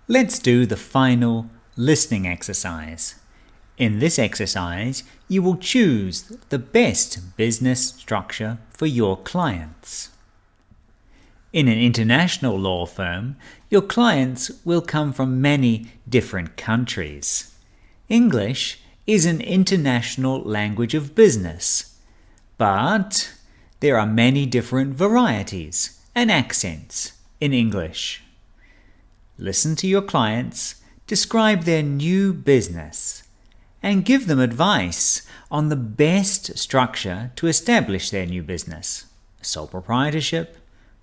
Let's do the final listening exercise. In this exercise, you will choose the best business structure for your clients. In an international law firm, your clients will come from many different countries. English is an international language of business, but there are many different varieties and accents in English. Listen to your clients, describe their new business, and give them advice on the best structure to establish their new business: a sole proprietorship,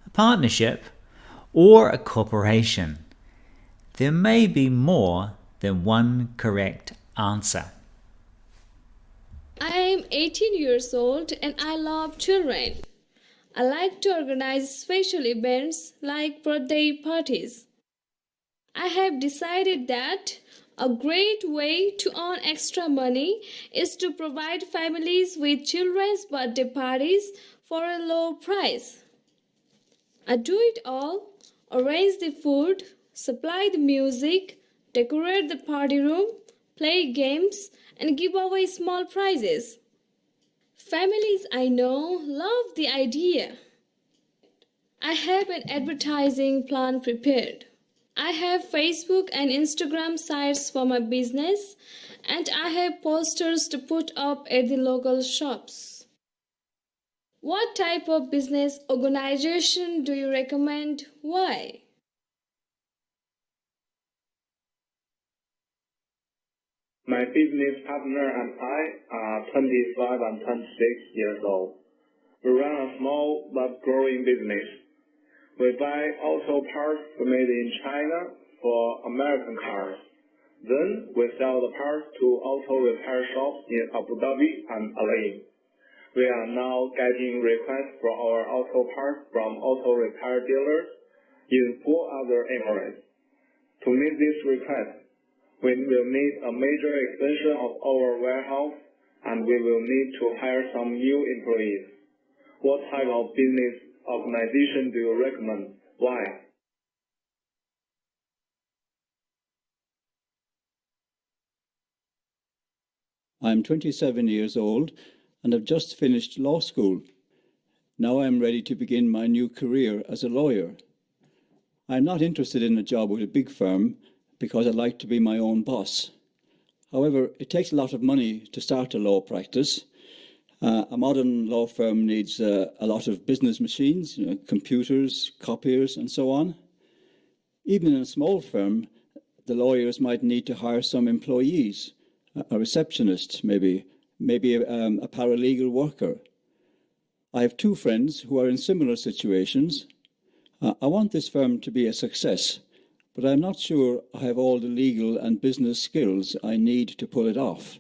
a partnership, or a corporation. There may be more than one correct answer. I am 18 years old and I love children. I like to organize special events like birthday parties. I have decided that a great way to earn extra money is to provide families with children's birthday parties for a low price. I do it all: arrange the food, supply the music, decorate the party room, play games, and give away small prizes. Families I know love the idea. I have an advertising plan prepared. I have Facebook and Instagram sites for my business, and I have posters to put up at the local shops. What type of business organization do you recommend? Why? My business partner and I are 25 and 26 years old. We run a small but growing business. We buy auto parts made in China for American cars. Then we sell the parts to auto repair shops in Abu Dhabi and Al-Ain. We are now getting requests for our auto parts from auto repair dealers in 4 other Emirates. To meet this request, we will need a major expansion of our warehouse, and we will need to hire some new employees. What type of business organization do you recommend? Why? I'm 27 years old and have just finished law school. Now I'm ready to begin my new career as a lawyer. I'm not interested in a job with a big firm because I like to be my own boss. However, it takes a lot of money to start a law practice. A modern law firm needs a lot of business machines, computers, copiers, and so on. Even in a small firm, the lawyers might need to hire some employees, a receptionist maybe a paralegal worker. I have 2 friends who are in similar situations. I want this firm to be a success, but I'm not sure I have all the legal and business skills I need to pull it off.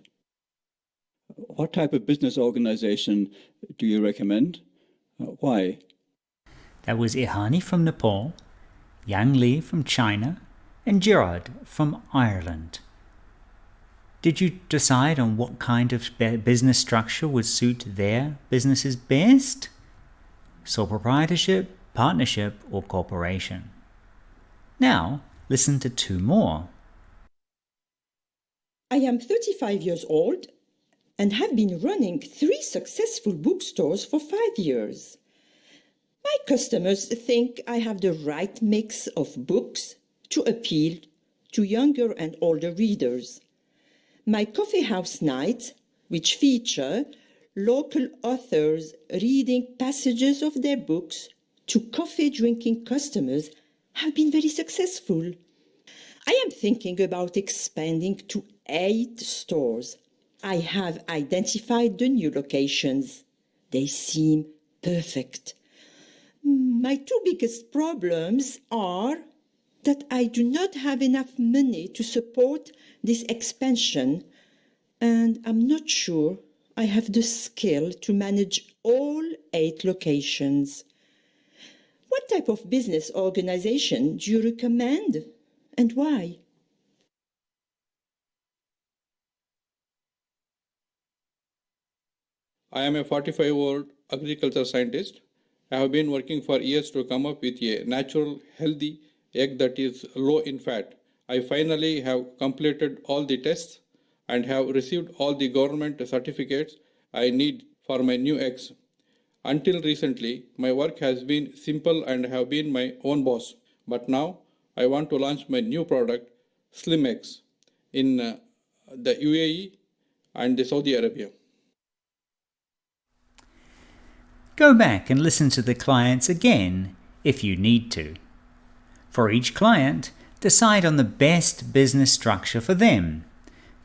What type of business organization do you recommend? Why? That was Ihani from Nepal, Yang Li from China, and Gerard from Ireland. Did you decide on what kind of business structure would suit their businesses best? Sole proprietorship, partnership, or corporation? Now, listen to 2 more. I am 35 years old and have been running 3 successful bookstores for 5 years. My customers think I have the right mix of books to appeal to younger and older readers. My coffee house nights, which feature local authors reading passages of their books to coffee-drinking customers, have been very successful. I am thinking about expanding to 8 stores. I have identified the new locations. They seem perfect. My 2 biggest problems are that I do not have enough money to support this expansion, and I'm not sure I have the skill to manage all 8 locations. What type of business organization do you recommend, and why? I am a 45-year-old agriculture scientist. I have been working for years to come up with a natural, healthy egg that is low in fat I finally have completed all the tests and have received all the government certificates I need for my new eggs. Until recently, my work has been simple and have been my own boss. But now, I want to launch my new product, Slim Eggs, in the UAE and the Saudi Arabia. Go back and listen to the clients again if you need to. For each client, decide on the best business structure for them.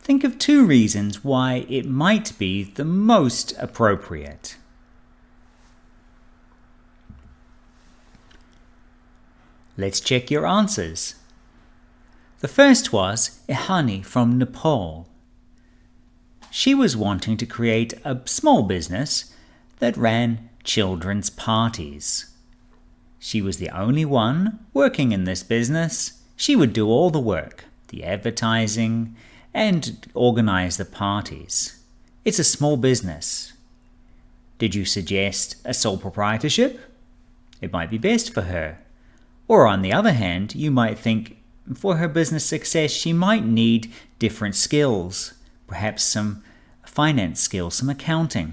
Think of 2 reasons why it might be the most appropriate. Let's check your answers. The first was Ehani from Nepal. She was wanting to create a small business that ran children's parties. She was the only one working in this business. She would do all the work, the advertising, and organize the parties. It's a small business. Did you suggest a sole proprietorship? It might be best for her. Or on the other hand, you might think for her business success she might need different skills, perhaps some finance skills, some accounting.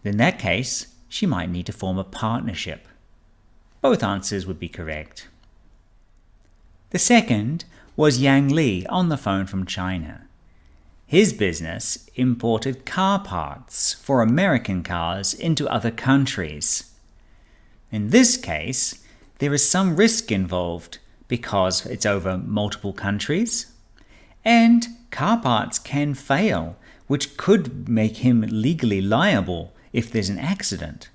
In that case, she might need to form a partnership. Both answers would be correct. The second was Yang Li on the phone from China. His business imported car parts for American cars into other countries. In this case, there is some risk involved because it's over multiple countries, and car parts can fail, which could make him legally liable if there's an accident.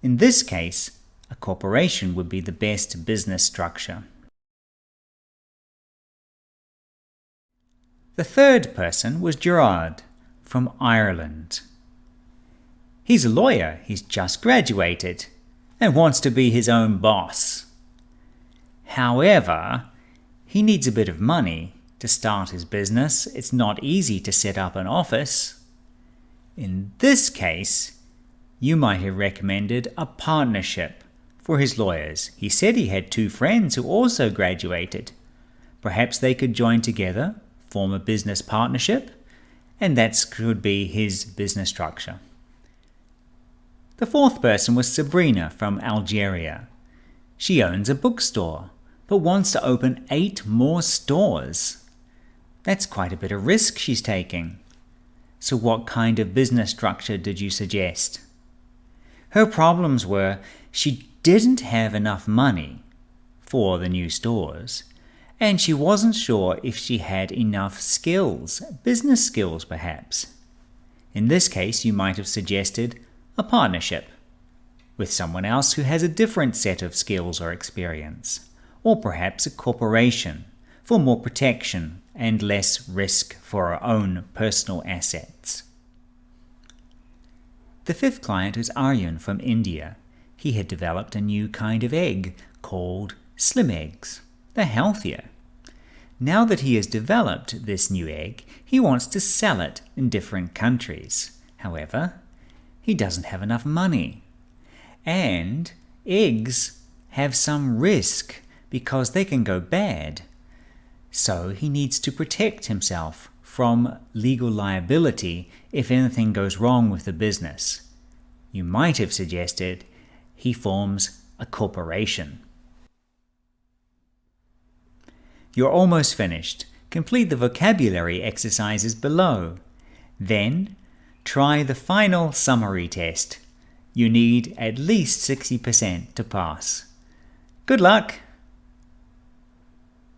In this case, a corporation would be the best business structure. The third person was Gerard from Ireland. He's a lawyer, he's just graduated, and wants to be his own boss. However, he needs a bit of money to start his business. It's not easy to set up an office. In this case, you might have recommended a partnership for his lawyers. He said he had 2 friends who also graduated. Perhaps they could join together, form a business partnership, and that could be his business structure. The fourth person was Sabrina from Algeria. She owns a bookstore, but wants to open 8 more stores. That's quite a bit of risk she's taking. So what kind of business structure did you suggest? Her problems were she didn't have enough money for the new stores, and she wasn't sure if she had enough skills, business skills perhaps. In this case, you might have suggested a partnership with someone else who has a different set of skills or experience, or perhaps a corporation for more protection and less risk for our own personal assets. The fifth client is Aryan from India. He had developed a new kind of egg called Slim Eggs. They're healthier. Now that he has developed this new egg, he wants to sell it in different countries. However, he doesn't have enough money. And eggs have some risk because they can go bad. So he needs to protect himself from legal liability if anything goes wrong with the business. You might have suggested he forms a corporation. You're almost finished. Complete the vocabulary exercises below. Then, try the final summary test. You need at least 60% to pass. Good luck!